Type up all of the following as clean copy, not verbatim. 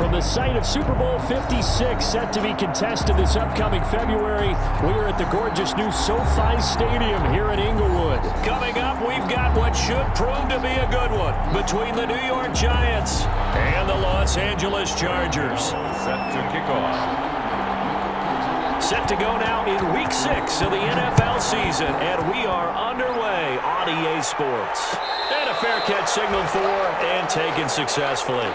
From the site of Super Bowl 56, set to be contested this upcoming February, we are at the gorgeous new SoFi Stadium here in Inglewood. Coming up, we've got what should prove to be a good one between the New York Giants and the Los Angeles Chargers. Set to kick off. Set to go now in Week 6 of the NFL season, and we are underway on EA Sports. And a fair catch signaled for and taken successfully.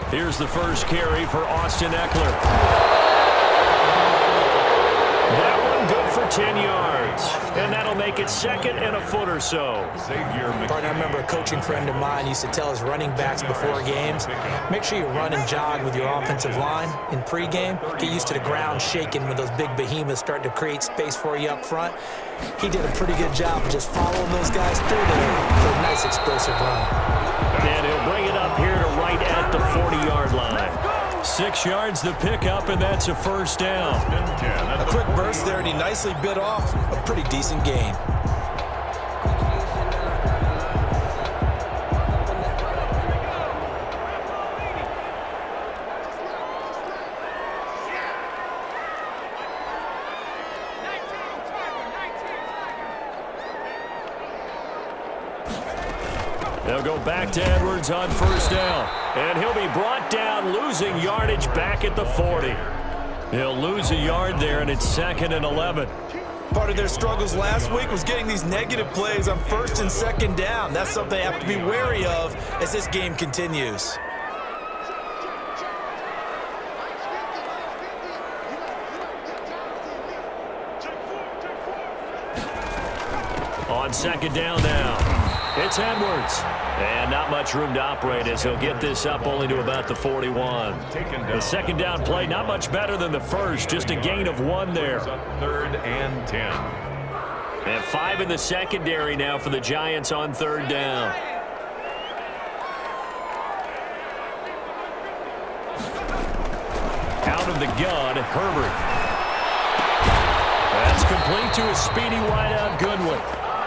Here's the first carry for Austin Eckler. That one good for 10 yards. And that'll make it second and a foot or so. I remember a coaching friend of mine used to tell his running backs before games, make sure you run and jog with your offensive line in pregame. Get used to the ground shaking when those big behemoths start to create space for you up front. He did a pretty good job of just following those guys through there for a nice explosive run. And he'll bring it up here to right at the 40-yard line. 6 yards the pickup, and that's a first down. A quick burst there, and he nicely bit off a pretty decent gain. They'll go back to Edwards on first down. And he'll be brought down, losing yardage back at the 40. He'll lose a yard there, and it's second and 11. Part of their struggles last week was getting these negative plays on first and second down. That's something they have to be wary of as this game continues. On second down now. It's Edwards. And not much room to operate as he'll get this up only to about the 41. The second down play, not much better than the first. Just a gain of 1 there. Third and 10. And 5 in the secondary now for the Giants on third down. Out of the gun, Herbert. That's complete to a speedy wideout, Goodwin.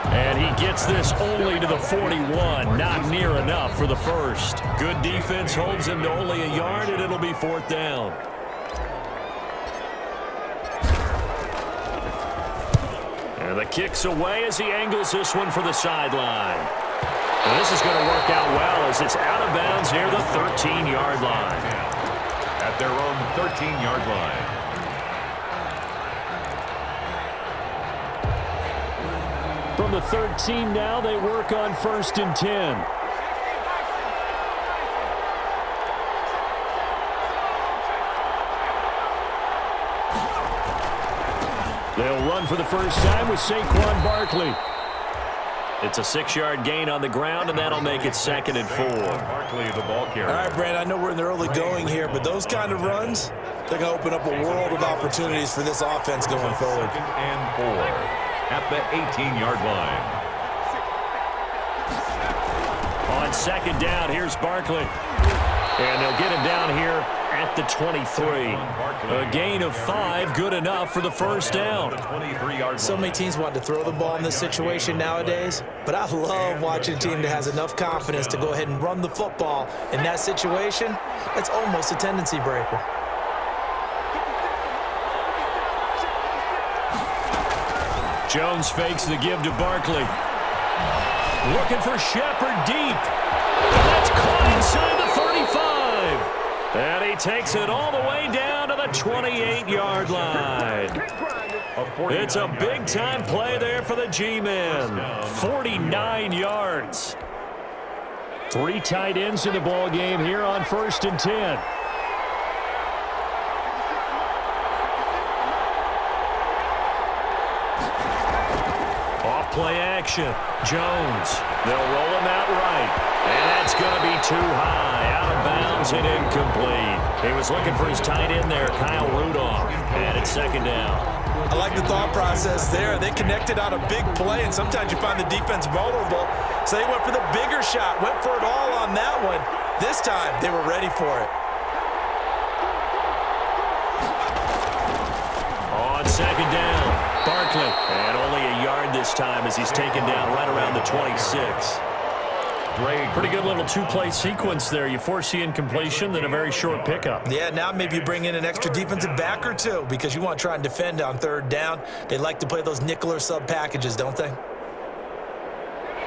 And he gets this only to the 41. Not near enough for the first. Good defense holds him to only a yard, and it'll be fourth down. And the kick's away as he angles this one for the sideline. And this is going to work out well as it's out of bounds near the 13-yard line. At their own 13-yard line. From the 13 now, they work on first and 10. They'll run for the first time with Saquon Barkley. It's a 6-yard gain on the ground, and that'll make it second and 4. Barkley, the ball carrier. All right, Brand, I know we're in the early going here, but those kind of runs, they're going to open up a world of opportunities for this offense going forward. Second and 4. At the 18-yard line. On second down, here's Barkley. And they'll get him down here at the 23. A gain of 5, good enough for the first down. So many teams want to throw the ball in this situation nowadays, but I love watching a team that has enough confidence to go ahead and run the football. In that situation, it's almost a tendency breaker. Jones fakes the give to Barkley. Looking for Shepard deep. And that's caught inside the 35. And he takes it all the way down to the 28-yard line. It's a big-time play there for the G-men. 49 yards. 3 tight ends in the ball game here on first and 10. Play action. action. Jones. They'll roll him out right. And that's going to be too high. Out of bounds and incomplete. He was looking for his tight end there, Kyle Rudolph. And it's second down. I like the thought process there. They connected on a big play, and sometimes you find the defense vulnerable. So they went for the bigger shot, went for it all on that one. This time, they were ready for it. On second down, Barkley. And only a yard this time as he's taken down right around the 26. Pretty good little two-play sequence there. You force the incompletion, then a very short pickup. Yeah, now maybe you bring in an extra defensive back or two because you want to try and defend on third down. They like to play those nickel or sub packages, don't they?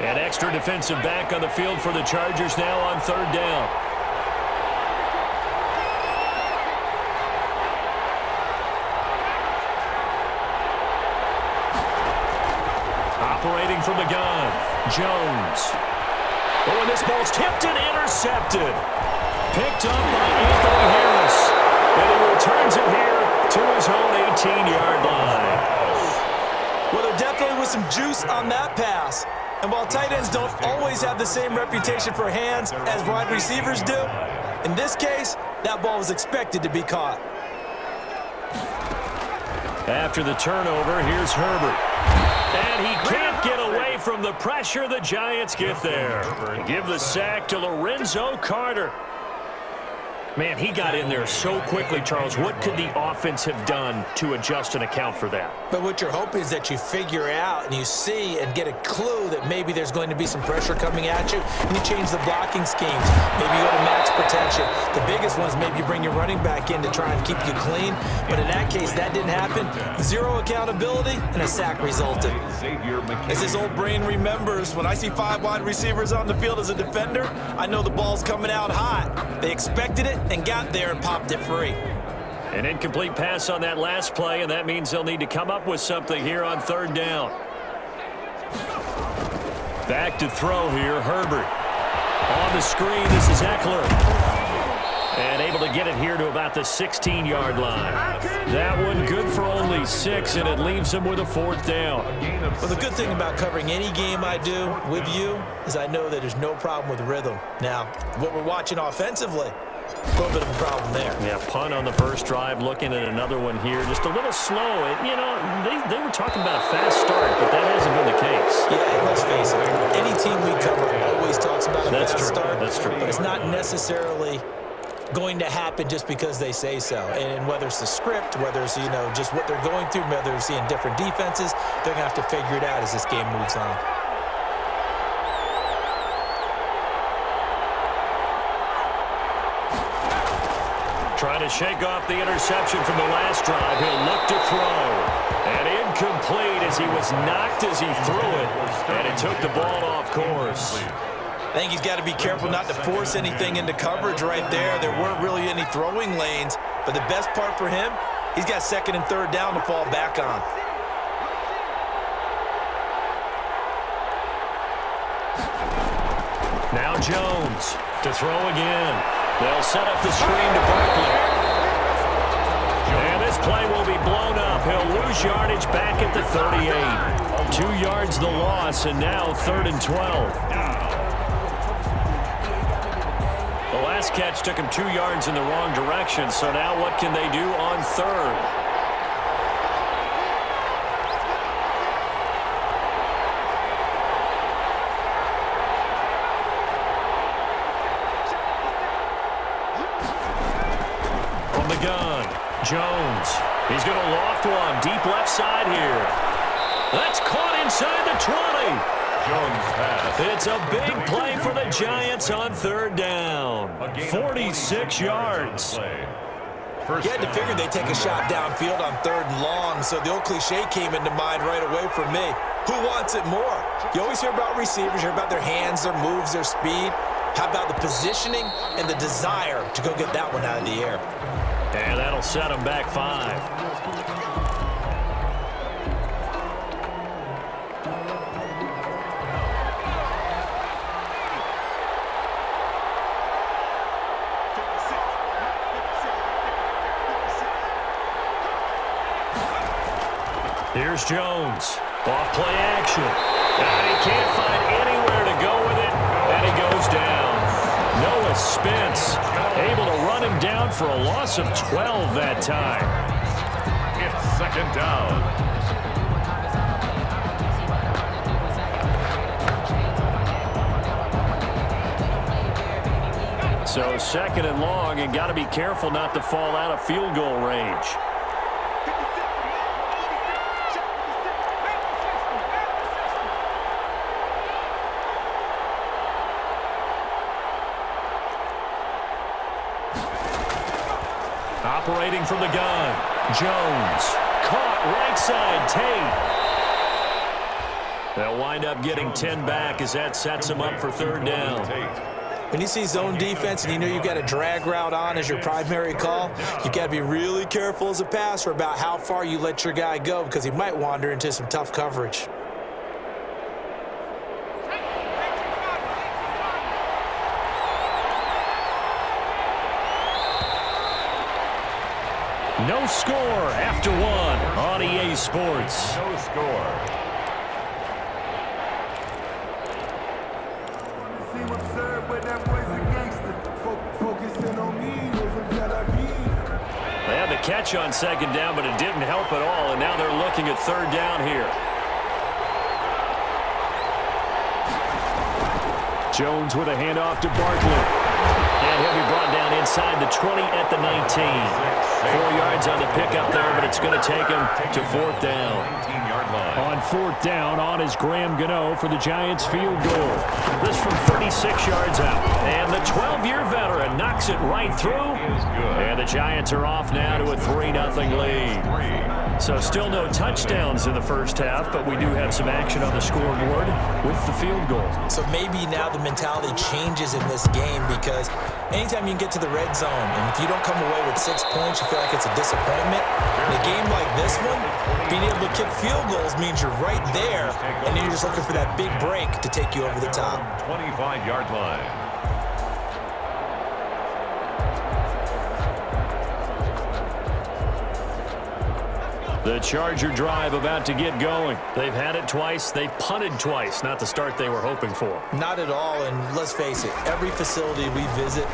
An extra defensive back on the field for the Chargers now on third down. Operating from the gun, Jones. Oh, and this ball's tipped and intercepted. Picked up by Anthony Harris. And he returns it here to his own 18-yard line. Well, there definitely was some juice on that pass. And while tight ends don't always have the same reputation for hands as wide receivers do, in this case, that ball was expected to be caught. After the turnover, here's Herbert. And he can't get away from the pressure. The Giants get there. Give the sack to Lorenzo Carter. Man, he got in there so quickly, Charles. What could the offense have done to adjust and account for that? But what you're hoping is that you figure out and you see and get a clue that maybe there's going to be some pressure coming at you, and you change the blocking schemes. Maybe you go to max protection. The biggest one is maybe you bring your running back in to try and keep you clean. But in that case, that didn't happen. Zero accountability, and a sack resulted. As his old brain remembers, when I see 5 wide receivers on the field as a defender, I know the ball's coming out hot. They expected it and got there and popped it free. An incomplete pass on that last play, and that means they'll need to come up with something here on third down. Back to throw here, Herbert. On the screen, this is Eckler. And able to get it here to about the 16-yard line. That one good for only 6, and it leaves him with a fourth down. Well, the good thing about covering any game I do with you is I know that there's no problem with rhythm. Now, what we're watching offensively, a little bit of a problem there. Yeah, punt on the first drive, looking at another one here. Just a little slow. You know, they were talking about a fast start, but that hasn't been the case. Yeah, and let's face it, any team we cover always talks about a fast start. That's true. But it's not necessarily going to happen just because they say so. And whether it's the script, whether it's, you know, just what they're going through, whether they're seeing different defenses, they're going to have to figure it out as this game moves on. Trying to shake off the interception from the last drive. He'll look to throw. And incomplete as he was knocked as he threw it. And it took the ball off course. I think he's got to be careful not to force anything into coverage right there. There weren't really any throwing lanes. But the best part for him, he's got second and third down to fall back on. Now Jones to throw again. They'll set up the screen to Barkley. And this play will be blown up. He'll lose yardage back at the 38. 2 yards the loss, and now 3rd and 12. The last catch took him 2 yards in the wrong direction, so now what can they do on third? Gun. Jones. He's going to loft one. Deep left side here. That's caught inside the 20. Jones pass. It's a big play for the Giants on third down. 46 yards. You had to figure they'd take a shot downfield on third and long, so the old cliche came into mind right away for me. Who wants it more? You always hear about receivers, you hear about their hands, their moves, their speed. How about the positioning and the desire to go get that one out of the air? And that'll set them back 5. Here's Jones. Off play action. And he can't find anywhere to go with it, and he goes down. Noah Spence able to run him down for a loss of 12 that time. It's second down. So second and long, and got to be careful not to fall out of field goal range. Operating from the gun, Jones. Caught right side, Tate. They'll wind up getting 10 back as that sets them up for third down. When you see zone defense and you know you've got a drag route on as your primary call, you got to be really careful as a passer about how far you let your guy go because he might wander into some tough coverage. No score after one on EA Sports. No score. They had the catch on second down, but it didn't help at all, and now they're looking at third down here. Jones with a handoff to Barkley. And he'll be brought down inside the 20 at the 19. 4 yards on the pickup there, but it's going to take him to fourth down. 19-yard line. On fourth down, on is Graham Gano for the Giants field goal. This from 36 yards out. And the 12-year veteran knocks it right through. And the Giants are off now to a 3-0 lead. So still no touchdowns in the first half, but we do have some action on the scoreboard with the field goal. So maybe now the mentality changes in this game because anytime you can get to the red zone, and if you don't come away with 6 points, you feel like it's a disappointment. In a game like this one, being able to kick field goals means you're right there, and then you're just looking for that big break to take you over the top. 25-yard line. The Charger drive about to get going. They've had it twice. They've punted twice. Not the start they were hoping for. Not at all, and let's face it, every facility we visit,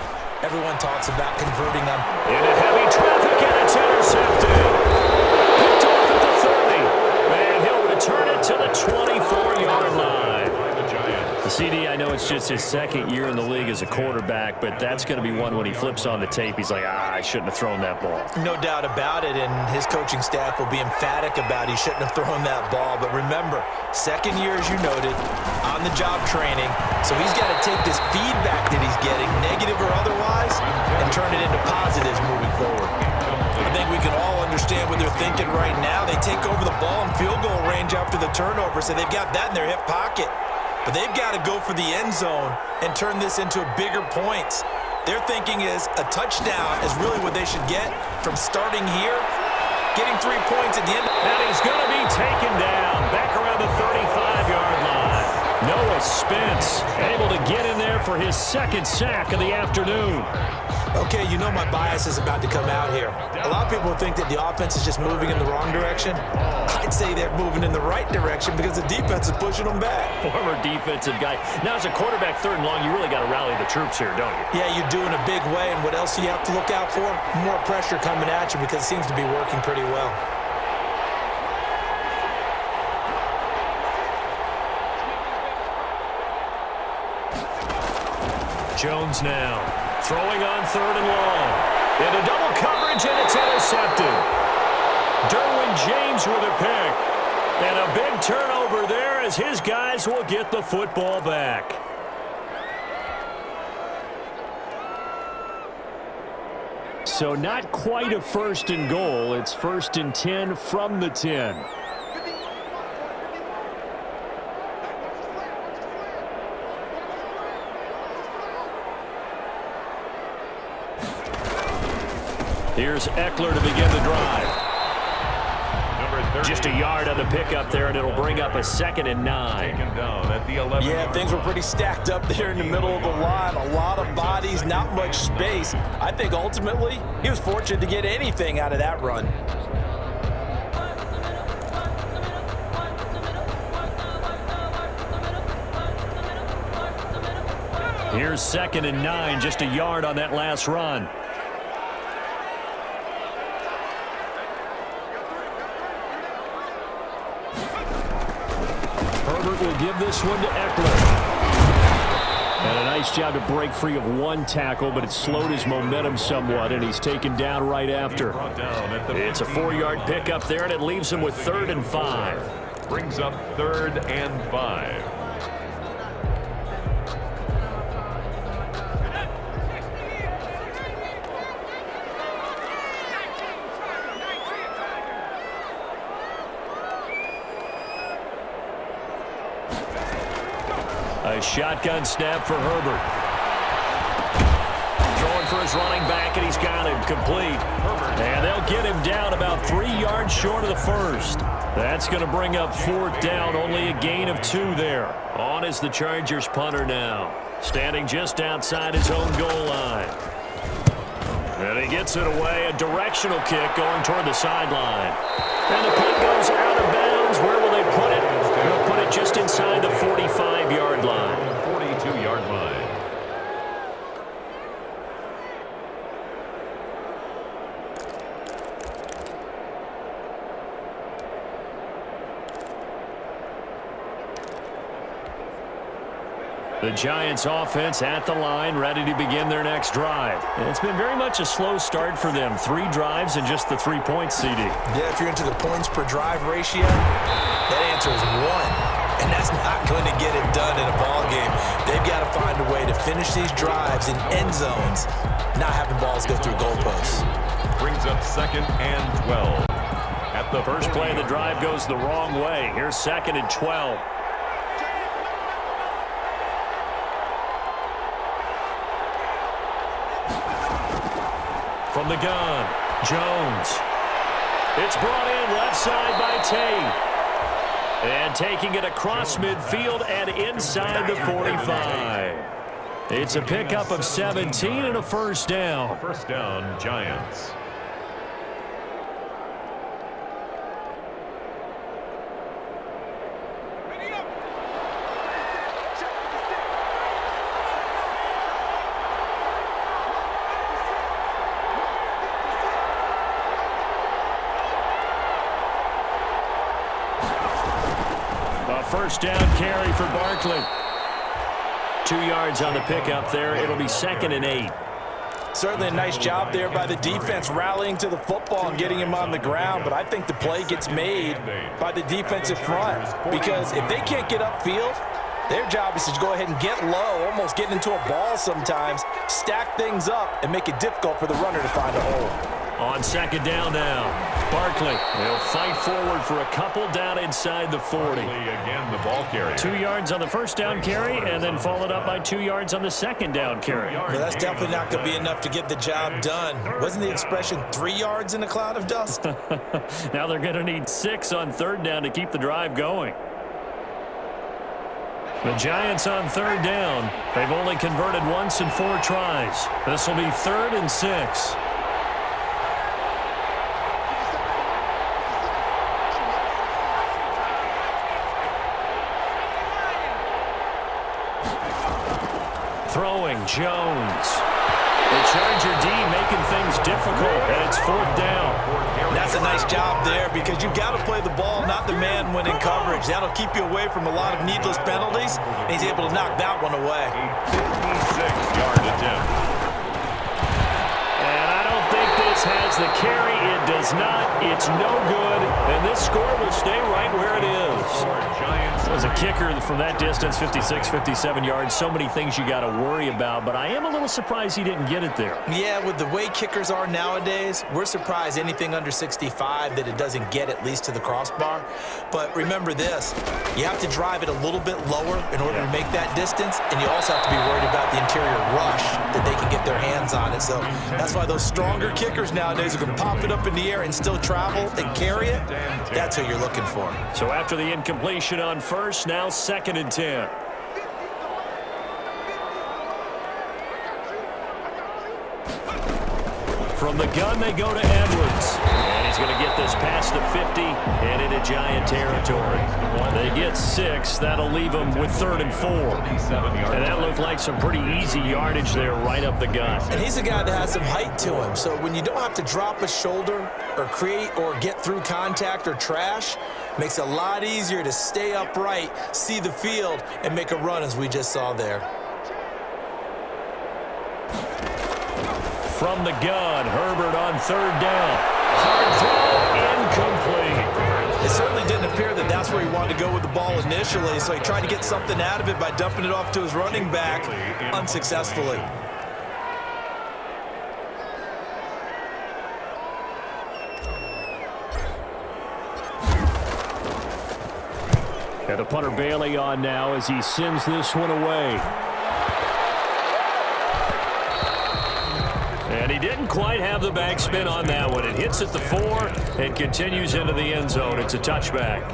everyone talks about converting them. Into heavy traffic, and it's intercepted. Picked off at the 30. And he'll return it to the 24-yard line. The CD, I know it's just his second year in the league as a quarterback, but that's going to be one when he flips on the tape. He's like, I shouldn't have thrown that ball. No doubt about it, and his coaching staff will be emphatic about he shouldn't have thrown that ball. But remember, second year, as you noted, on-the-job training, so he's got to take this feedback that he's getting, negative or otherwise, and turn it into positives moving forward. I think we can all understand what they're thinking right now. They take over the ball in field goal range after the turnover, so they've got that in their hip pocket. But they've got to go for the end zone and turn this into bigger points. Their thinking is a touchdown is really what they should get from starting here, getting 3 points at the end. And he's going to be taken down back around the 35-yard line. Noah Spence able to get in there for his second sack of the afternoon. Okay, you know my bias is about to come out here. A lot of people think that the offense is just moving in the wrong direction. I'd say they're moving in the right direction because the defense is pushing them back. Former defensive guy. Now, as a quarterback, third and long, you really got to rally the troops here, don't you? Yeah, you do in a big way, and what else do you have to look out for? More pressure coming at you because it seems to be working pretty well. Jones now throwing on third and long. Into double coverage, and it's intercepted. Derwin James with a pick. And a big turnover there as his guys will get the football back. So not quite a first and goal. It's first and 10 from the 10. Here's Eckler to begin the drive. Just a yard on the pickup there, and it'll bring up a 2nd and 9. Yeah, things were pretty stacked up there in the middle of the line. A lot of bodies, not much space. I think ultimately he was fortunate to get anything out of that run. Here's 2nd and 9, just a yard on that last run. Herbert will give this one to Eckler. And a nice job to break free of one tackle, but it slowed his momentum somewhat, and he's taken down right after. It's a 4-yard pickup there, and it leaves him with 3rd and 5. Brings up 3rd and 5. A shotgun snap for Herbert. Throwing for his running back, and he's got him complete. And they'll get him down about 3 yards short of the first. That's going to bring up 4th down, only a gain of 2 there. On is the Chargers punter now, standing just outside his own goal line. And he gets it away, a directional kick going toward the sideline. And the punt goes out of bounds. Where will they put it? They'll put it just inside the 45-yard line. 42-yard line. The Giants offense at the line, ready to begin their next drive. And it's been very much a slow start for them. 3 drives and just the 3 points, CD. Yeah, if you're into the points per drive ratio, that answer is 1. And that's not going to get it done in a ball game. They've got to find a way to finish these drives in end zones, not having balls go through goalposts. Brings up 2nd and 12. At the first play of the drive goes the wrong way. Here's 2nd and 12. From the gun, Jones. It's brought in left side by Tate. And taking it across midfield and inside the 45. It's a pickup of 17 and a 1st down. 1st down, Giants. First down carry for Barkley. 2 yards on the pickup there. It'll be 2nd and 8. Certainly a nice job there by the defense rallying to the football and getting him on the ground, but I think the play gets made by the defensive front because if they can't get upfield, their job is to go ahead and get low, almost get into a ball sometimes, stack things up, and make it difficult for the runner to find a hole. On 2nd down now, Barkley will fight forward for a couple down inside the 40. Again, the ball carrier. 2 yards on the 1st down carry, and then followed up by 2 yards on the 2nd down carry. Well, that's definitely not going to be enough to get the job done. Wasn't the expression 3 yards in a cloud of dust? Now they're going to need 6 on 3rd down to keep the drive going. The Giants on 3rd down. They've only converted once in 4 tries. This will be 3rd and 6. Throwing, Jones. The Charger D making things difficult, and it's 4th down. That's a nice job there because you've got to play the ball, not the man when in coverage. That'll keep you away from a lot of needless penalties, and he's able to knock that one away. A 56-yard attempt. And I don't think this has the carry. It does not. It's no good, and this score will stay right where it is. As a kicker from that distance, 56, 57 yards, so many things you got to worry about, but I am a little surprised he didn't get it there. Yeah, with the way kickers are nowadays, we're surprised anything under 65 that it doesn't get at least to the crossbar. But remember this, you have to drive it a little bit lower in order to make that distance, and you also have to be worried about the interior rush that they can get their hands on it. So that's why those stronger kickers nowadays are going to pop it up in the air and still travel and carry it. That's what you're looking for. So after the incompletion on first, now 2nd and 10. From the gun, they go to Edwards. And he's going to get this past the 50 and into Giant territory. They get 6. That'll leave them with 3rd and 4. And that looked like some pretty easy yardage there right up the gut. And he's a guy that has some height to him. So when you don't have to drop a shoulder or create or get through contact or trash, makes it a lot easier to stay upright, see the field, and make a run as we just saw there. From the gun, Herbert on 3rd down. Hard throw, incomplete. It certainly didn't appear that that's where he wanted to go with the ball initially, so he tried to get something out of it by dumping it off to his running back unsuccessfully. And the punter Bailey on now as he sends this one away. And he didn't quite have the backspin on that one. It hits at the 4 and continues into the end zone. It's a touchback.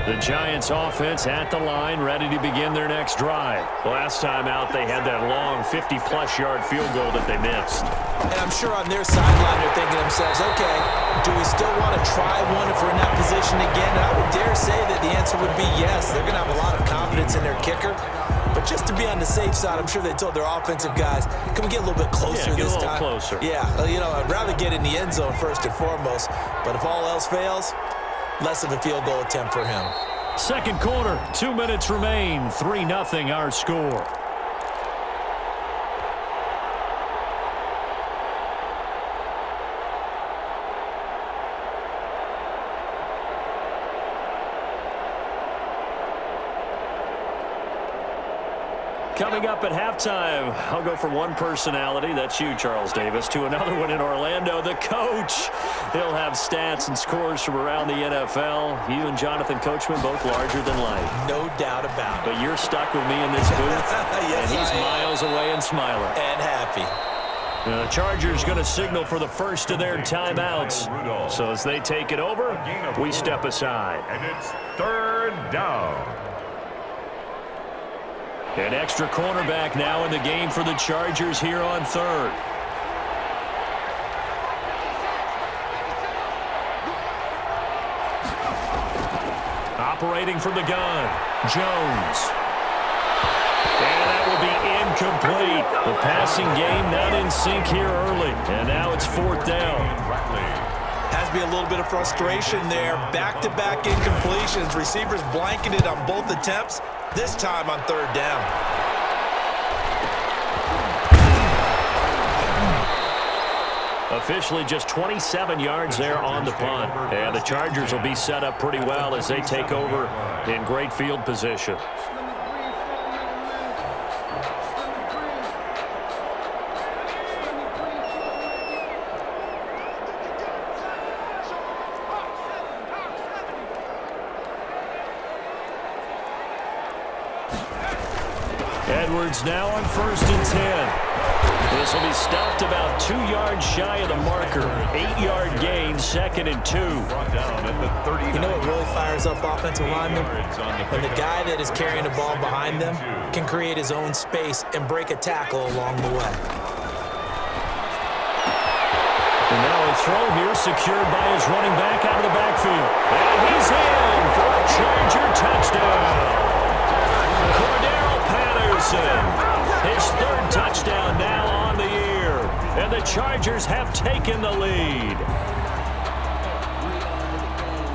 The Giants offense at the line, ready to begin their next drive. Last time out, they had that long 50-plus yard field goal that they missed. And I'm sure on their sideline they're thinking to themselves, okay, do we still want to try one if we're in that position again? And I would dare say that the answer would be yes. They're going to have a lot of confidence in their kicker. But just to be on the safe side, I'm sure they told their offensive guys, can we get a little bit closer this time? Closer. Yeah, I'd rather get in the end zone first and foremost. But if all else fails, less of a field goal attempt for him. Second quarter, 2 minutes remain, 3-0 our score. Coming up at halftime, I'll go from one personality, that's you, Charles Davis, to another one in Orlando, the coach. He'll have stats and scores from around the NFL. You and Jonathan Coachman, both larger than life. No doubt about it. But you're stuck with me in this booth, yes, and he's miles away and smiling. And happy. The Chargers going to signal for the first of their timeouts. So as they take it over, we step aside. And it's 3rd down. An extra cornerback now in the game for the Chargers here on 3rd. Operating from the gun, Jones. And that will be incomplete. The passing game not in sync here early. And now it's 4th down. Has to be a little bit of frustration there. Back-to-back incompletions. Receivers blanketed on both attempts. This time on 3rd down. Officially just 27 yards there on the punt. And the Chargers will be set up pretty well as they take over in great field position. Edwards now on 1st and 10. This will be stopped about 2 yards shy of the marker. 8-yard gain, 2nd and 2. You know what really fires up offensive linemen? When the guy that is carrying the ball behind them can create his own space and break a tackle along the way. And now a throw here secured by his running back out of the backfield. And he's in for a Charger touchdown. His 3rd touchdown now on the year. And the Chargers have taken the lead.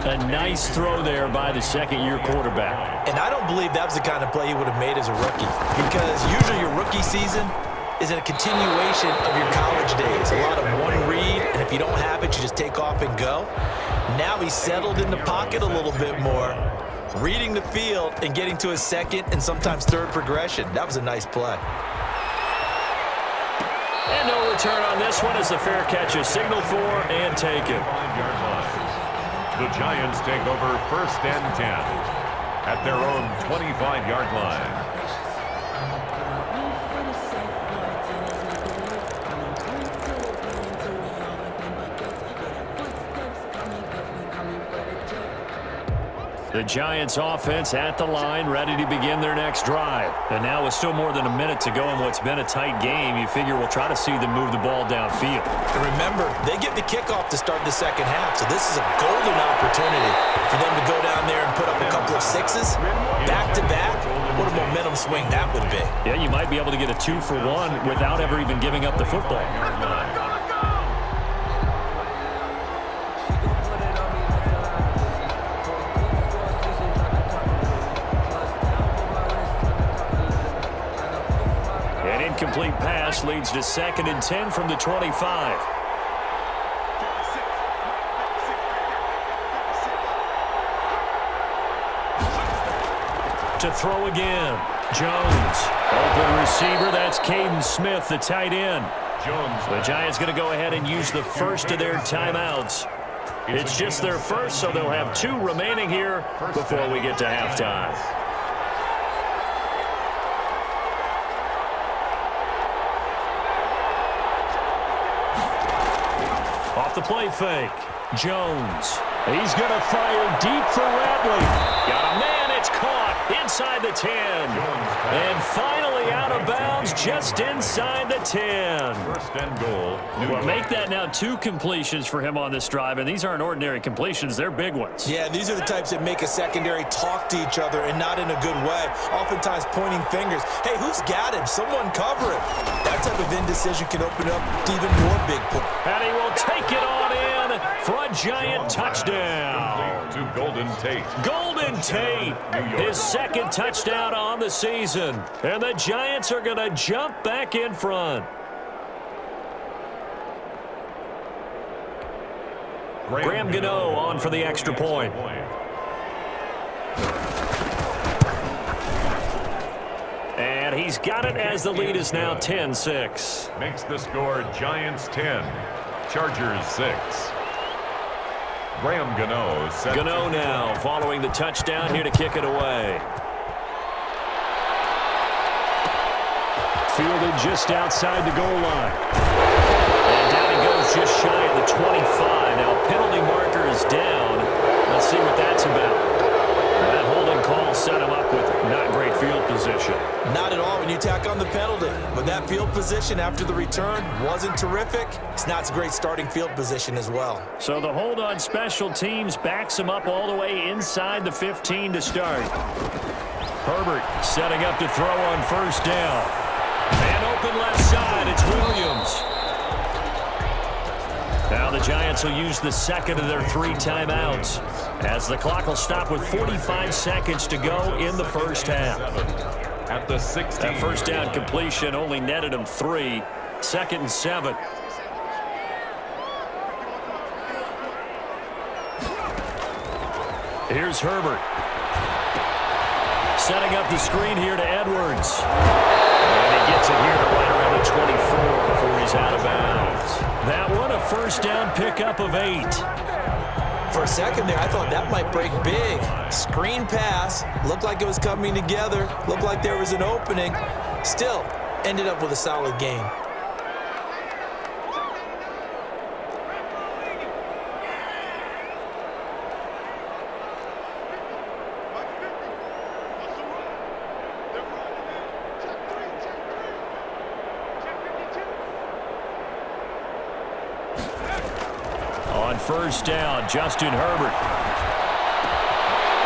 A nice throw there by the second-year quarterback. And I don't believe that was the kind of play he would have made as a rookie. Because usually your rookie season is a continuation of your college days. A lot of one read, and if you don't have it, you just take off and go. Now he's settled in the pocket a little bit more, reading the field and getting to his 2nd and sometimes 3rd progression. That was a nice play. And no return on this one as the fair catch is signaled for and taken. 5-yard line. The Giants take over 1st and 10 at their own 25-yard line. The Giants offense at the line, ready to begin their next drive. And now with still more than a minute to go in what's been a tight game, you figure we'll try to see them move the ball downfield. And remember, they get the kickoff to start the second half, so this is a golden opportunity for them to go down there and put up a couple of sixes back-to-back. What a momentum swing that would be. Yeah, you might be able to get a 2-for-1 without ever even giving up the football. An incomplete pass leads to 2nd and 10 from the 25. To throw again. Jones. Open receiver. That's Caden Smith, the tight end. The Giants going to go ahead and use the first of their timeouts. It's just their first, so they'll have 2 remaining here before we get to halftime. Off the play fake. Jones. He's going to fire deep for Ratley. Got a man. It's caught inside the 10. And finally out of bounds just inside the 10. First and goal. Well, make that now 2 completions for him on this drive, and these aren't ordinary completions. They're big ones. Yeah, these are the types that make a secondary talk to each other and not in a good way. Oftentimes pointing fingers. Hey, who's got him? Someone cover him. That type of indecision can open up to even more big points. And he will take it on in for a Giant touchdown. To Golden Tate. Golden Tate, his 2nd touchdown on the season. And the Giants are going to jump back in front. Graham Gano on for the extra point. And he's got it as the lead is now 10-6. Makes the score Giants 10, Chargers 6. Graham Gano set. Gano now following the touchdown here to kick it away. Fielded just outside the goal line. And down he goes just shy of the 25. Now penalty marker is down. Let's see what that's about. That holding call set him up with not great field position. Not at all when you tack on the penalty. But that field position after the return wasn't terrific. It's not a great starting field position as well. So the hold on special teams backs him up all the way inside the 15 to start. Herbert setting up to throw on first down. And open left side, it's Williams. Now the Giants will use the 2nd of their 3 timeouts as the clock will stop with 45 seconds to go in the first half. At the 16. That first down completion only netted him 3. 2nd and 7. Here's Herbert. Setting up the screen here to Edwards. And he gets it here to right around the 24 before he's out of bounds. That one a first down pickup of 8. For a second there, I thought that might break big. Screen pass. Looked like it was coming together. Looked like there was an opening. Still, ended up with a solid game. On first down, Justin Herbert.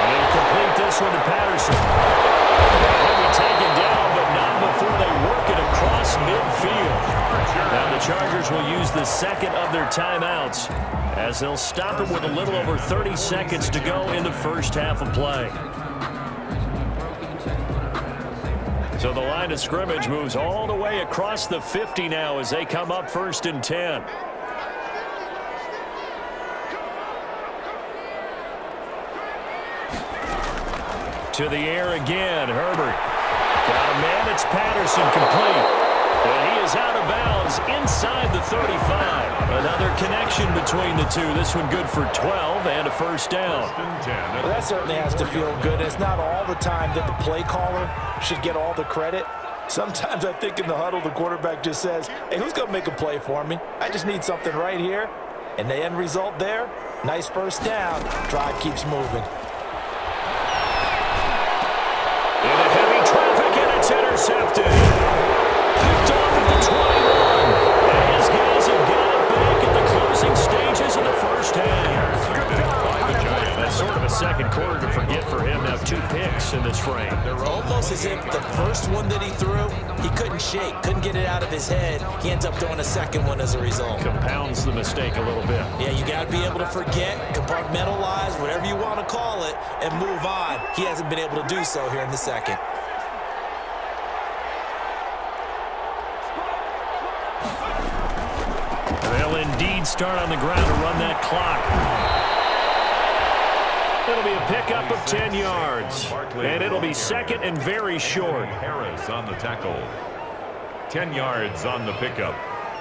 And he'll complete this one to Patterson. He'll be taken down, but not before they work it across midfield. Now the Chargers will use the 2nd of their timeouts as they'll stop it with a little over 30 seconds to go in the first half of play. So the line of scrimmage moves all the way across the 50 now as they come up 1st and 10. To the air again, Herbert. Got a man, it's Patterson, complete. And he is out of bounds inside the 35. Another connection between the two. This one good for 12 and a first down. Well, that certainly has to feel good. It's not all the time that the play caller should get all the credit. Sometimes I think in the huddle, the quarterback just says, hey, who's going to make a play for me? I just need something right here. And the end result there, nice first down. Drive keeps moving. quarter to forget for him. Now 2 picks in this frame. Almost as if the first one that he threw, he couldn't shake, couldn't get it out of his head. He ends up throwing a second one as a result. Compounds the mistake a little bit. Yeah, you got to be able to forget, compartmentalize, whatever you want to call it, and move on. He hasn't been able to do so here in the second. They'll indeed start on the ground to run that clock. It'll be a pickup of 10 yards. And it'll be second and very short. Harris on the tackle. 10 yards on the pickup.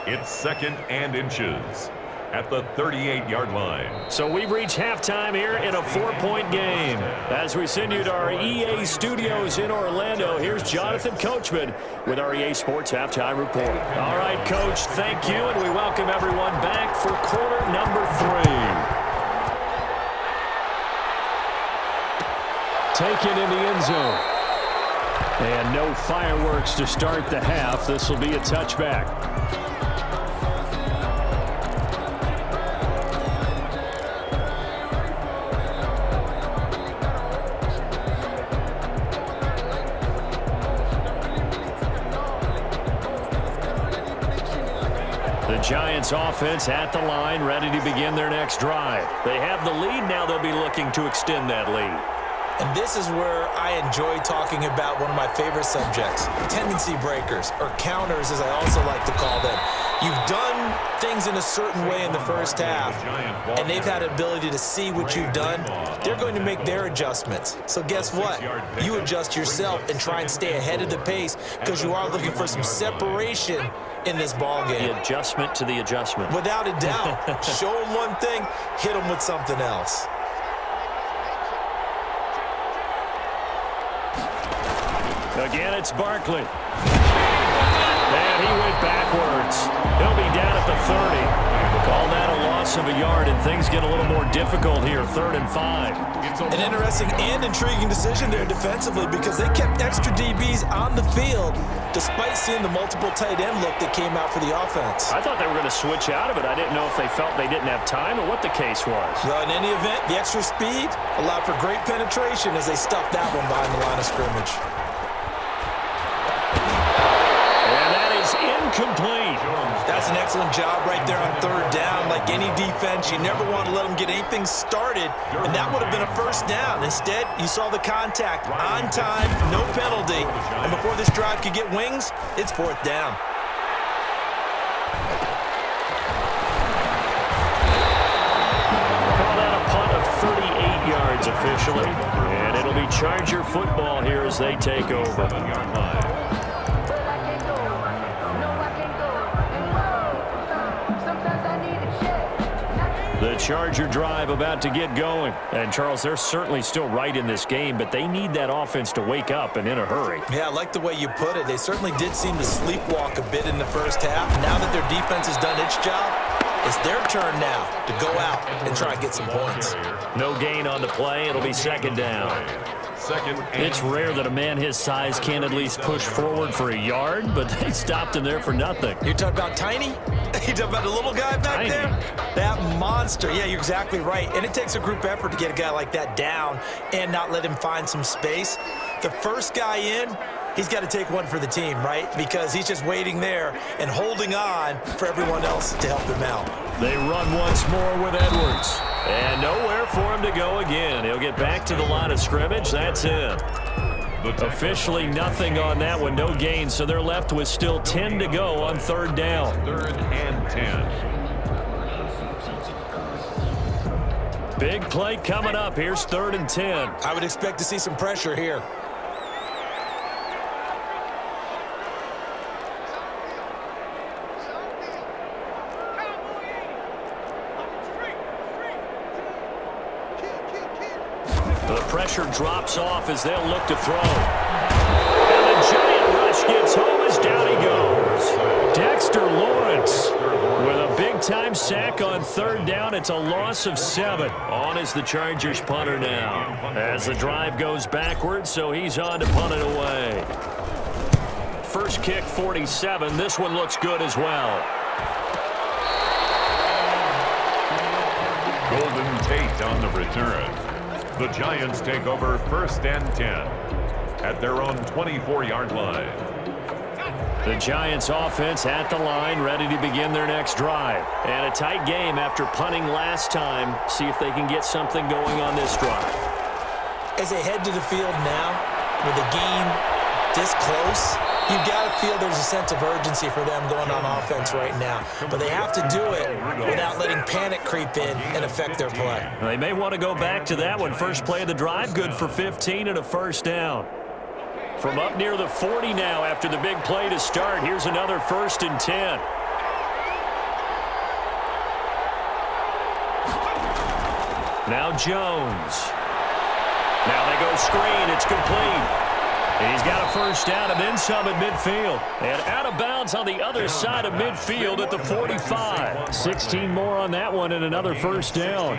It's second and inches at the 38-yard line. So we've reached halftime here in a 4-point game. As we send you to our EA studios in Orlando, here's Jonathan Coachman with our EA Sports Halftime Report. All right, Coach, thank you, and we welcome everyone back for quarter number 3. Taken in the end zone. And no fireworks to start the half. This will be a touchback. The Giants offense at the line, ready to begin their next drive. They have the lead. Now they'll be looking to extend that lead. And this is where I enjoy talking about one of my favorite subjects, tendency breakers, or counters as I also like to call them. You've done things in a certain way in the first half, and they've had the ability to see what you've done. They're going to make their adjustments. So guess what? You adjust yourself and try and stay ahead of the pace because you are looking for some separation in this ball game. The adjustment to the adjustment. Without a doubt. Show them one thing, hit them with something else. Again, it's Barkley. And he went backwards. He'll be down at the 30. Call that a loss of a yard, and things get a little more difficult here, 3rd and 5. An interesting and intriguing decision there defensively because they kept extra DBs on the field despite seeing the multiple tight end look that came out for the offense. I thought they were going to switch out of it. I didn't know if they felt they didn't have time or what the case was. Well, in any event, the extra speed allowed for great penetration as they stuffed that one behind the line of scrimmage. Incomplete. That's an excellent job right there on 3rd down. Like any defense, you never want to let them get anything started, and that would have been a 1st down. Instead, you saw the contact on time, no penalty, and before this drive could get wings, it's 4th down. Call that a punt of 38 yards officially, and it'll be Charger football here as they take over. The Charger drive about to get going. And, Charles, they're certainly still right in this game, but they need that offense to wake up and in a hurry. Yeah, I like the way you put it. They certainly did seem to sleepwalk a bit in the first half. Now that their defense has done its job, it's their turn now to go out and try and get some points. No gain on the play. It'll be 2nd down. It's rare that a man his size can at least push forward for a yard, but they stopped him there for nothing. You're talking about Tiny? You talking about the little guy back there? That monster. Yeah, you're exactly right. And it takes a group effort to get a guy like that down and not let him find some space. The first guy in, he's got to take one for the team, right? Because he's just waiting there and holding on for everyone else to help him out. They run once more with Edwards. And nowhere for him to go again. He'll get back to the line of scrimmage. That's it. Officially nothing on that one. No gain. So they're left with still 10 to go on 3rd down. 3rd and 10. Big play coming up. Here's 3rd and 10. I would expect to see some pressure here. The pressure drops off as they'll look to throw. And the giant rush gets home as down he goes. Dexter Lawrence with a big-time sack on 3rd down. It's a loss of 7. On is the Chargers punter now. As the drive goes backwards, so he's on to punt it away. First kick, 47. This one looks good as well. Golden Tate on the return. The Giants take over 1st and 10 at their own 24-yard line. The Giants offense at the line, ready to begin their next drive. And a tight game after punting last time. See if they can get something going on this drive. As they head to the field now, with the game this close, you've got to feel there's a sense of urgency for them going on offense right now. But they have to do it without letting panic creep in and affect their play. They may want to go back to that one. First play of the drive, good for 15 and a first down. From up near the 40 now after the big play to start. Here's another 1st and 10. Now Jones. Now they go screen. It's complete. He's got a first down and then some at midfield. And out of bounds on the other side of midfield at the 45. 16 more on that one and another first down.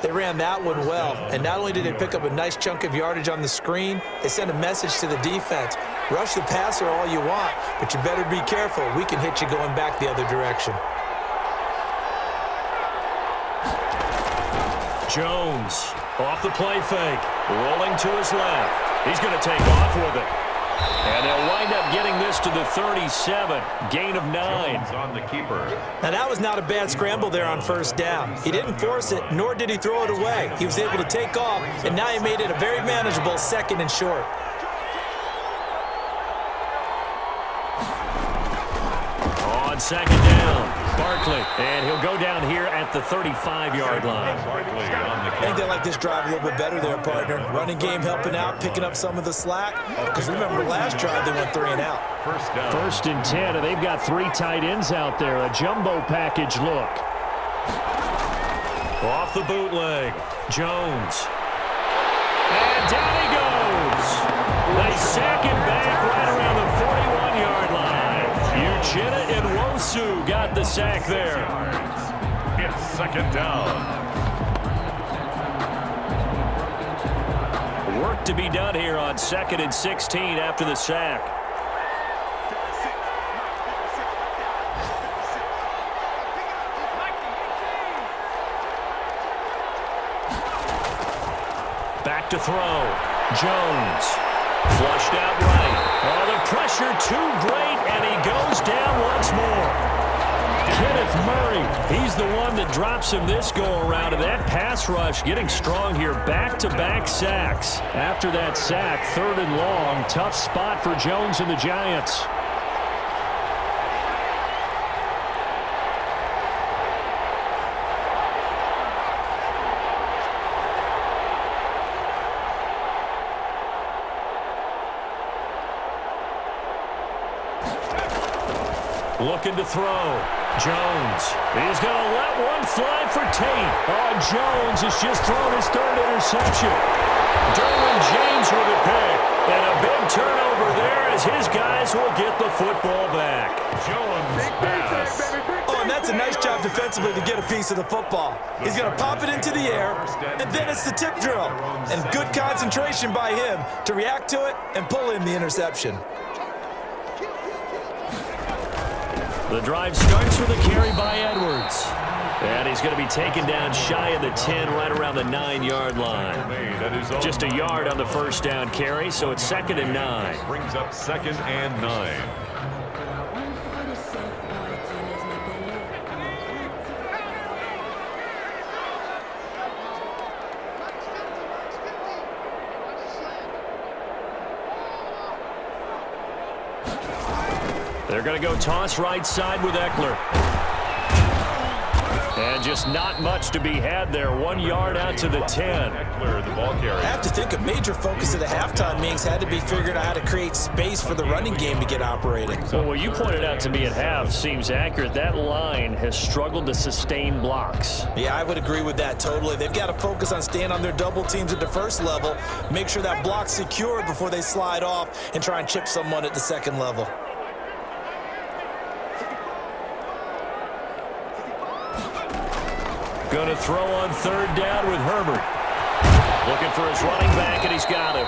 They ran that one well. And not only did they pick up a nice chunk of yardage on the screen, they sent a message to the defense. Rush the passer all you want, but you better be careful. We can hit you going back the other direction. Jones off the play fake. Rolling to his left. He's going to take off with it. And they'll wind up getting this to the 37. Gain of 9. On the keeper. Now, that was not a bad scramble there on first down. He didn't force it, nor did he throw it away. He was able to take off, and now he made it a very manageable 2nd and short. On 2nd down, Barkley. And he'll go down here at the 35-yard line. I think they like this drive a little bit better there, partner. Running game helping out, picking up some of the slack. Because remember, last drive they went 3 and out. First down. 1st and 10, and they've got 3 tight ends out there. A jumbo package look. Off the bootleg. Jones. And down he goes. They sack him back right around the 41-yard line. Uchenna and Wosu got the sack there. It's 2nd down. Work to be done here on 2nd and 16 after the sack. Back to throw. Jones. Flushed out right. Oh, the pressure too great, and he goes down once more. Kenneth Murray, he's the one that drops him this go-around, and that pass rush getting strong here. Back-to-back sacks. After that sack, 3rd and long. Tough spot for Jones and the Giants. Looking to throw. Jones. He's going to let one fly for Tate. Oh, Jones has just thrown his 3rd interception. Derwin James with a pick. And a big turnover there as his guys will get the football back. Jones pass. Oh, and that's a nice job defensively to get a piece of the football. He's going to pop it into the air, and then it's the tip drill. And good concentration by him to react to it and pull in the interception. The drive starts with a carry by Edwards. And he's going to be taken down shy of the 10, right around the 9-yard line. Just a yard on the first down carry, so it's 2nd and 9. Brings up 2nd and 9. They're going to go toss right side with Eckler. And just not much to be had there. 1 yard out to the 10. Eckler, the ball carrier. I have to think a major focus of the halftime meetings had to be figuring out how to create space for the running game to get operating. Well, what you pointed out to me at half seems accurate. That line has struggled to sustain blocks. Yeah, I would agree with that totally. They've got to focus on staying on their double teams at the first level, make sure that block's secured before they slide off and try and chip someone at the second level. Going to throw on 3rd down with Herbert. Looking for his running back, and he's got him.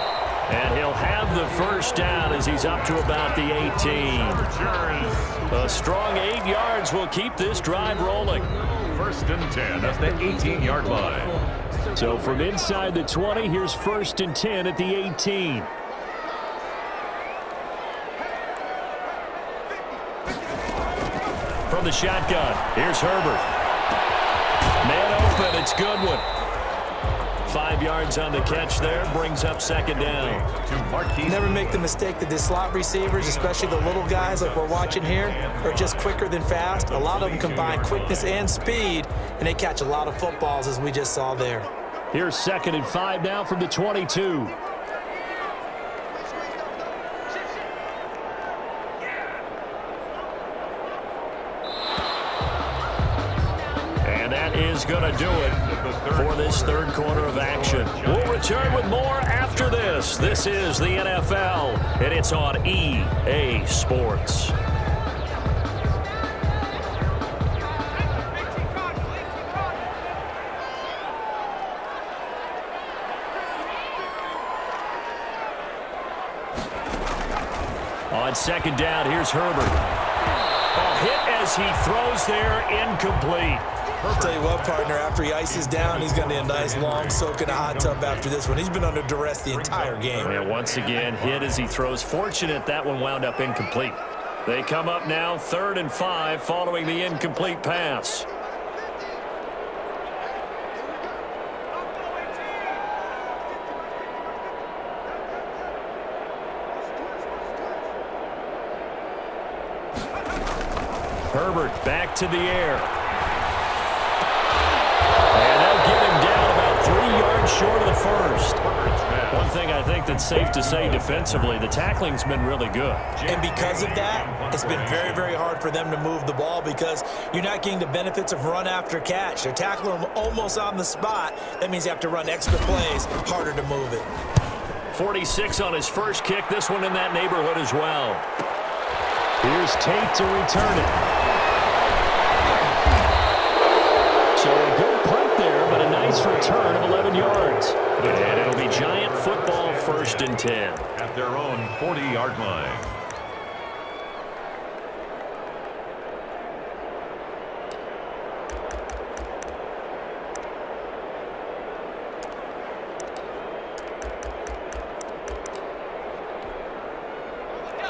And he'll have the first down as he's up to about the 18. A strong 8 yards will keep this drive rolling. 1st and 10 at the 18-yard line. So from inside the 20, here's 1st and 10 at the 18. From the shotgun, here's Herbert. Man open, it's Goodwin. 5 yards on the catch there, brings up 2nd down. Never make the mistake that the slot receivers, especially the little guys like we're watching here, are just quicker than fast. A lot of them combine quickness and speed, and they catch a lot of footballs, as we just saw there. Here's 2nd and 5 now from the 22. And that is going to do it for this 3rd quarter of action. We'll return with more after this. This is the NFL, and it's on EA Sports. On 2nd down, here's Herbert. A hit as he throws there, incomplete. I'll tell you what, partner, after he ices down, he's going to need a nice long soak in a hot tub after this one. He's been under duress the entire game. And once again, hit as he throws. Fortunate that one wound up incomplete. They come up now 3rd and 5 following the incomplete pass. Herbert back to the air. And they'll get him down about 3 yards short of the first. One thing I think that's safe to say defensively, the tackling's been really good. And because of that, it's been very, very hard for them to move the ball because you're not getting the benefits of run after catch. They're tackling them almost on the spot. That means you have to run extra plays, harder to move it. 46 on his first kick, this one in that neighborhood as well. Here's Tate to return it. So a good punt there, but a nice return of 11 yards. And it'll be Giant football 1st and 10. At their own 40-yard line.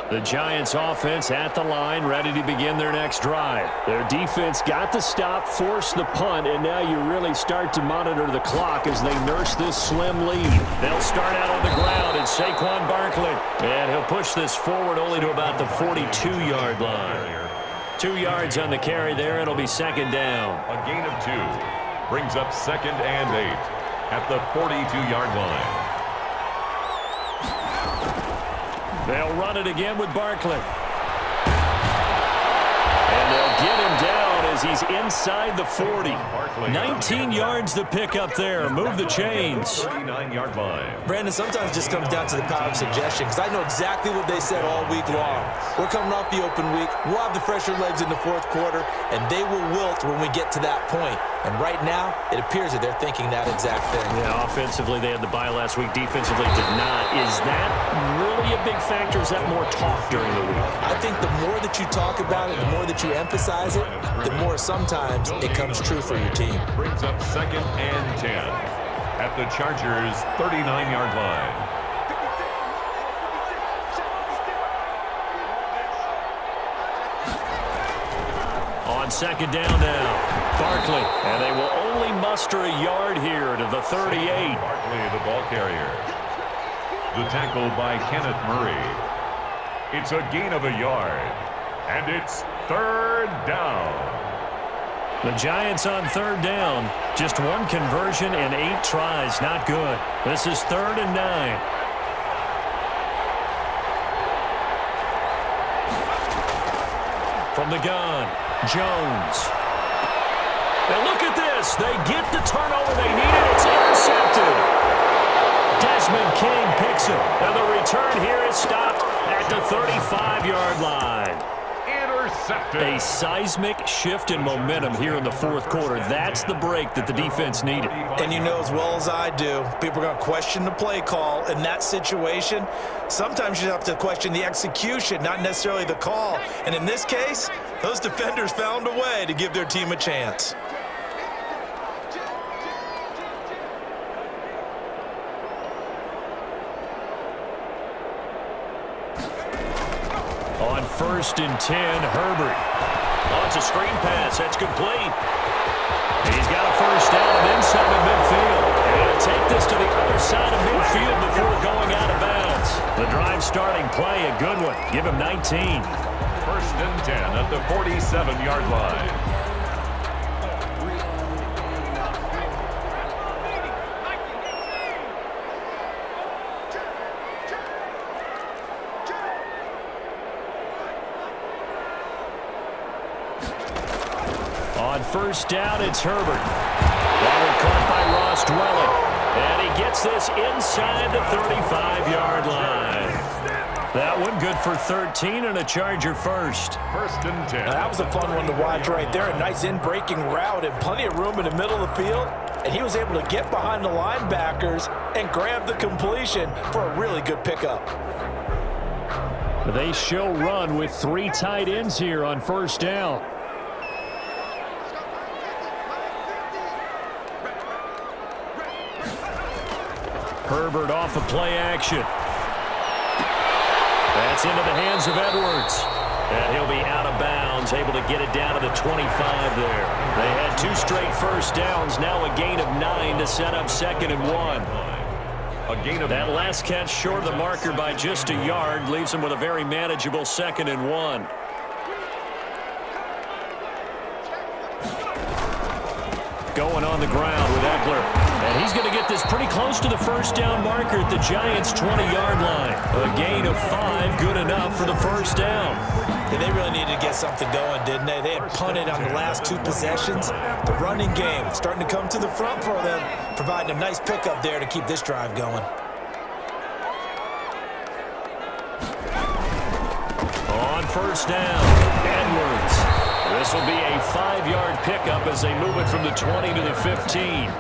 The Giants offense at the line, ready to begin their next drive. Their defense got the stop, forced the punt, and now you really start to monitor the clock as they nurse this slim lead. They'll start out on the ground, and Saquon Barkley. And he'll push this forward only to about the 42-yard line. 2 yards on the carry there. It'll be 2nd down. A gain of 2 brings up 2nd and 8 at the 42-yard line. They'll run it again with Barkley. And they'll get him down as he's inside the 40. 19 yards to pick up there. Move the chains. 39-yard line. Brandon, sometimes it just comes down to the power of suggestion because I know exactly what they said all week long. We're coming off the open week. We'll have the fresher legs in the 4th quarter, and they will wilt when we get to that point. And right now, it appears that they're thinking that exact thing. Yeah, offensively, they had the bye last week. Defensively, did not. Is that really a big factor? Is that more talk during the week? I think the more that you talk about it, the more that you emphasize it, the more sometimes it comes true for your team. Brings up 2nd and 10 at the Chargers' 39-yard line. On 2nd down now, Barkley, and they will only muster a yard here to the 38. Barkley, the ball carrier. The tackle by Kenneth Murray. It's a gain of a yard, and it's 3rd down. The Giants on 3rd down. Just 1 conversion and 8 tries. Not good. This is 3rd and 9. From the gun, Jones. Now look at this. They get the turnover they needed. It's intercepted. Desmond King picks it. And the return here is stopped at the 35-yard line. Intercepted. A seismic shift in momentum here in the 4th quarter. That's the break that the defense needed. And you know as well as I do, people are going to question the play call in that situation. Sometimes you have to question the execution, not necessarily the call. And in this case, those defenders found a way to give their team a chance. On 1st and 10, Herbert. Oh, it's a screen pass. That's complete. He's got a first down and then some in midfield. And he'll take this to the other side of midfield before going out of bounds. The drive starting play, a good one. Give him 19. 1st and 10 at the 47-yard line. On 1st down, it's Herbert. That one caught by Ross Dwelling. And he gets this inside the 35-yard line. That one good for 13 and a Charger first. 1st and 10. That was a fun one to watch right there. A nice in-breaking route and plenty of room in the middle of the field. And he was able to get behind the linebackers and grab the completion for a really good pickup. They show run with 3 tight ends here on 1st down. Herbert off of play action. That's into the hands of Edwards. And he'll be out of bounds, able to get it down to the 25 there. They had 2 straight first downs, now a gain of 9 to set up 2nd and 1. A gain of that last catch short of the marker by just a yard leaves them with a very manageable 2nd and 1. Going on the ground with Eckler. And he's going to get this pretty close to the first down marker at the Giants' 20-yard line. A gain of 5, good enough for the first down. Yeah, they really needed to get something going, didn't they? They had punted on the last 2 possessions. The running game starting to come to the front for them, providing a nice pickup there to keep this drive going. On 1st down, Edwards. This will be a 5-yard pickup as they move it from the 20 to the 15.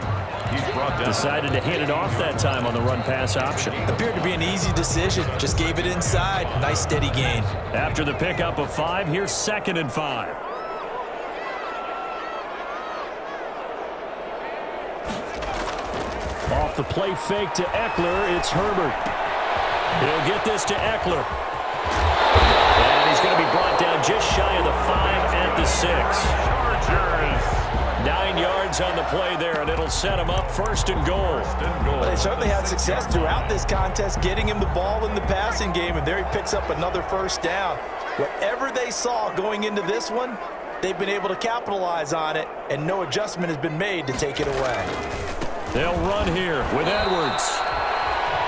He's brought down. Decided to hand it off that time on the run-pass option. Appeared to be an easy decision. Just gave it inside. Nice steady gain. After the pickup of 5, here's 2nd and 5. Off the play fake to Eckler, it's Herbert. He'll get this to Eckler. And he's going to be brought down just shy of the 5 at the 6. Chargers. 9 yards on the play there, and it'll set him up 1st and goal. Well, they certainly had success throughout this contest, getting him the ball in the passing game, and there he picks up another first down. Whatever they saw going into this one, they've been able to capitalize on it, and no adjustment has been made to take it away. They'll run here with Edwards.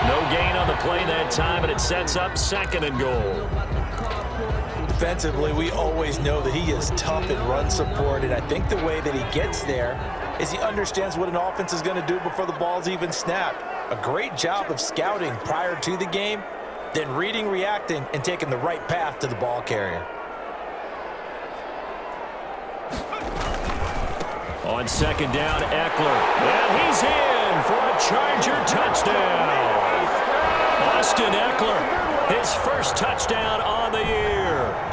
No gain on the play that time, and it sets up 2nd and goal. Defensively, we always know that he is tough in run support, and I think the way that he gets there is he understands what an offense is going to do before the ball's even snapped. A great job of scouting prior to the game, then reading, reacting, and taking the right path to the ball carrier. On 2nd down, Eckler. And he's in for a Charger touchdown. Austin Eckler, his first touchdown on the year.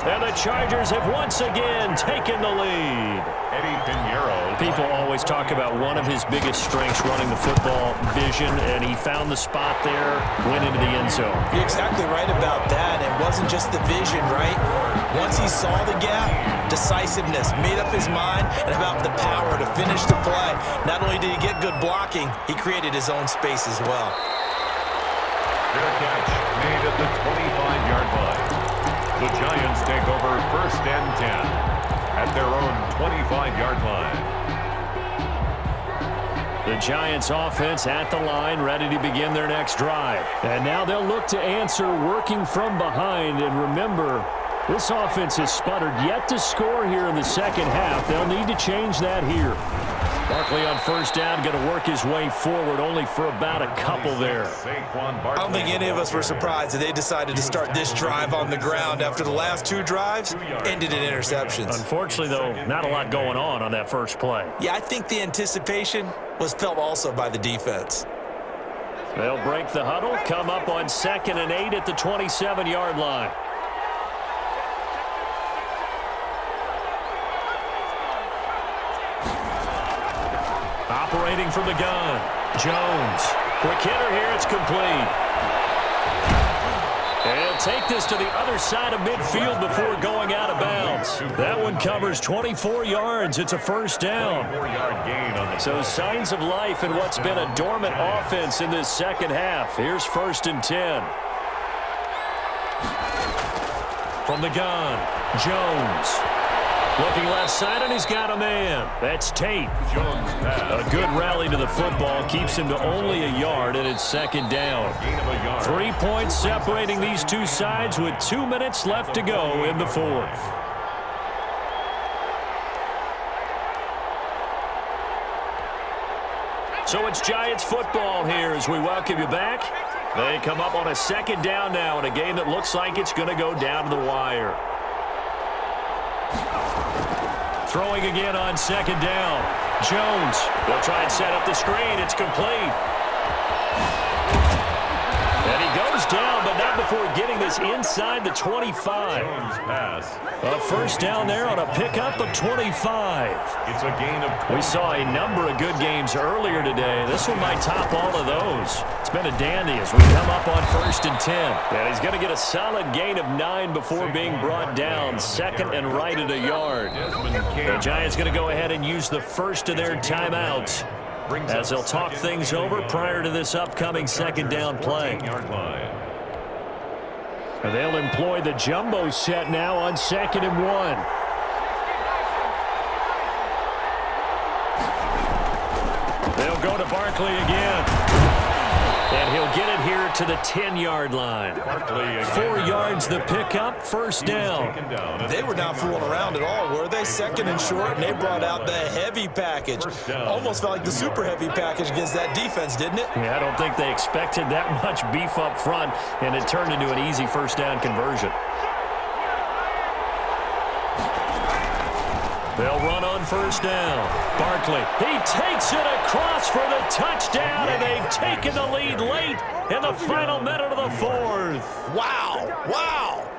And the Chargers have once again taken the lead. Eddie Pinheiro. People always talk about one of his biggest strengths running the football, vision, and he found the spot there, went into the end zone. You're exactly right about that. It wasn't just the vision, right? Once he saw the gap, decisiveness, made up his mind, and about the power to finish the play. Not only did he get good blocking, he created his own space as well. Fair catch made at the 25-yard line. The Giants take over 1st and 10 at their own 25-yard line. The Giants offense at the line, ready to begin their next drive. And now they'll look to answer working from behind. And remember, this offense has sputtered yet to score here in the second half. They'll need to change that here. Barkley on 1st down, going to work his way forward, only for about a couple there. I don't think any of us were surprised that they decided to start this drive on the ground after the last 2 drives ended in interceptions. Unfortunately, though, not a lot going on that first play. Yeah, I think the anticipation was felt also by the defense. They'll break the huddle, come up on 2nd and 8 at the 27-yard line. Operating from the gun, Jones. Quick hitter here, it's complete. He'll take this to the other side of midfield before going out of bounds. That one covers 24 yards. It's a first down. 4-yard gain on the So signs of life in what's been a dormant offense in this second half. Here's 1st and 10. From the gun, Jones. Looking left side, and he's got a man. That's Tate. Jones pass. A good rally to the football keeps him to only a yard, and it's 2nd down. Gain of a yard. 3 points separating these two sides with 2 minutes left to go in the 4th. So it's Giants football here as we welcome you back. They come up on a 2nd down now in a game that looks like it's going to go down to the wire. Throwing again on 2nd down. Jones will try and set up the screen. It's complete. And he goes down, but not before getting this inside the 25. Jones pass. A first down there on a pickup of 25. It's a gain of 20. We saw a number of good games earlier today. This one might top all of those. It's been a dandy as we come up on 1st and 10. And he's going to get a solid gain of 9 before being brought down. 2nd and right at a yard. The Giants going to go ahead and use the first of their timeouts as they'll talk things over prior to this upcoming 2nd down play. And they'll employ the jumbo set now on 2nd and 1. They'll go to Barkley again. And he'll get it here to the 10-yard line. 4 yards the pickup, first down. They were not fooling around at all, were they? 2nd and short, and they brought out the heavy package. Almost felt like the super heavy package against that defense, didn't it? Yeah, I don't think they expected that much beef up front, and it turned into an easy first down conversion. They'll run on first down. Barkley, he takes it across for the touchdown, and they've taken the lead late in the final minute of the 4th. Wow, wow.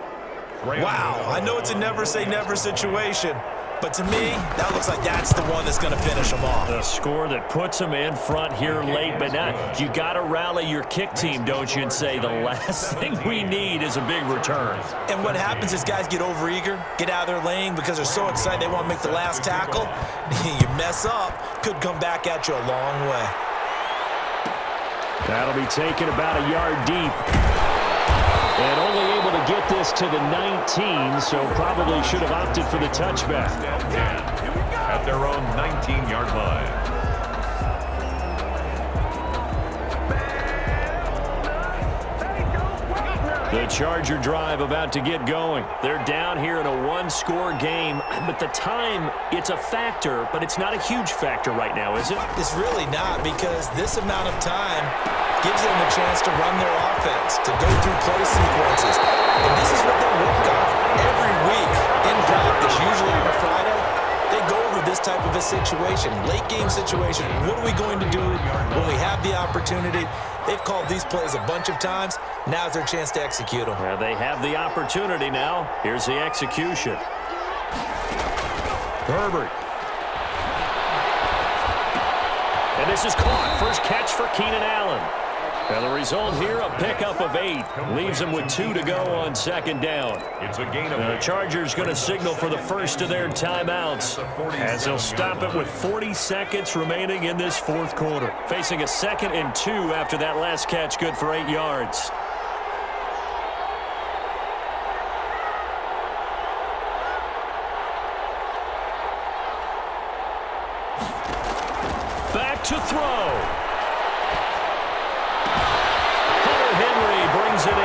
Wow, I know it's a never-say-never situation, but to me, that looks like that's the one that's going to finish them off. A score that puts them in front here late, but now you got to rally your kick team, don't you, and say the last thing we need is a big return. And what happens is guys get overeager, get out of their lane because they're so excited they want to make the last tackle. You mess up, could come back at you a long way. That'll be taken about a yard deep. And only able to get this to the 19, so probably should have opted for the touchback. At their own 19-yard line. The Charger drive about to get going. They're down here in a one-score game, but the time, it's a factor, but it's not a huge factor right now, is it? It's really not, because this amount of time gives them a chance to run their offense, to go through play sequences. And this is what they work on every week in practice, usually on a Friday. They go over this type of a situation, late-game situation. What are we going to do when we have the opportunity? They've called these plays a bunch of times. Now's their chance to execute them. Well, they have the opportunity now. Here's the execution. Herbert. And this is caught. First catch for Keenan Allen. And the result here, a pickup of 8. Leaves them with 2 to go on 2nd down. It's a gain of The Chargers going to signal for the first of their timeouts as they'll stop it with 40 seconds remaining in this 4th quarter. Facing a 2nd and 2 after that last catch, good for 8 yards. Back to throw. Brings it in.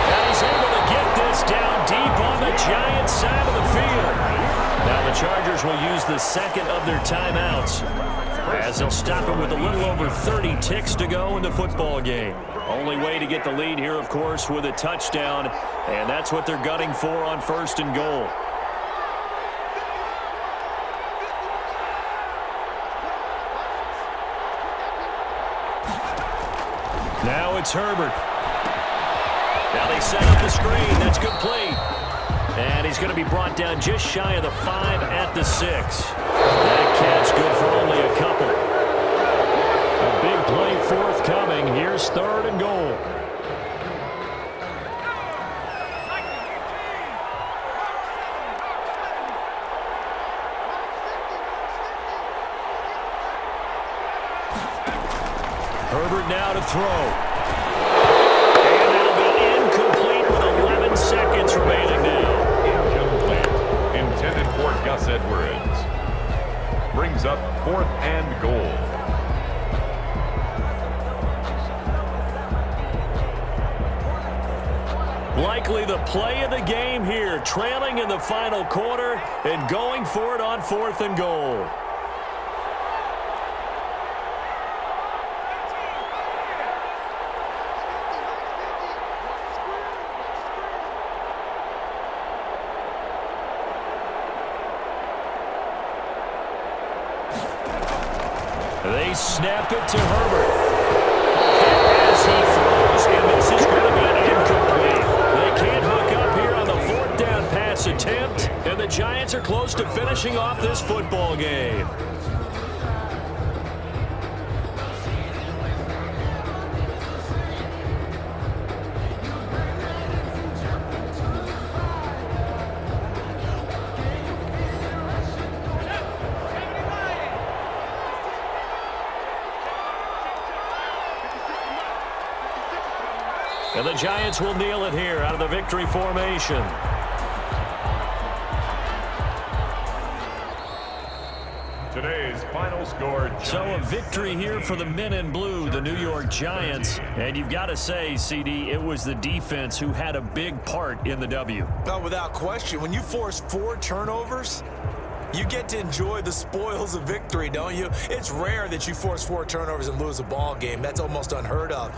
And he's able to get this down deep on the Giants side of the field. Now the Chargers will use the 2nd of their timeouts as they'll stop it with a little over 30 ticks to go in the football game. Only way to get the lead here, of course, with a touchdown, and that's what they're gunning for on 1st and goal. Now it's Herbert. Now they set up the screen. That's good play. And he's going to be brought down just shy of the 5 at the 6. That catch good for only a couple. A big play forthcoming. Here's 3rd and goal. now to throw. And it'll be incomplete with 11 seconds remaining now. Incomplete. Intended for Gus Edwards. Brings up 4th and goal. Likely the play of the game here, trailing in the final quarter and going for it on 4th and goal. They snap it to Herbert. As he throws, and this is going to be incomplete. They can't hook up here on the 4th down pass attempt, and the Giants are close to finishing off this football game. And the Giants will kneel it here out of the victory formation. Today's final score. So a victory here for the men in blue, the New York Giants. And you've got to say, CD, it was the defense who had a big part in the W. No, without question. When you force 4 turnovers, you get to enjoy the spoils of victory, don't you? It's rare that you force 4 turnovers and lose a ball game. That's almost unheard of.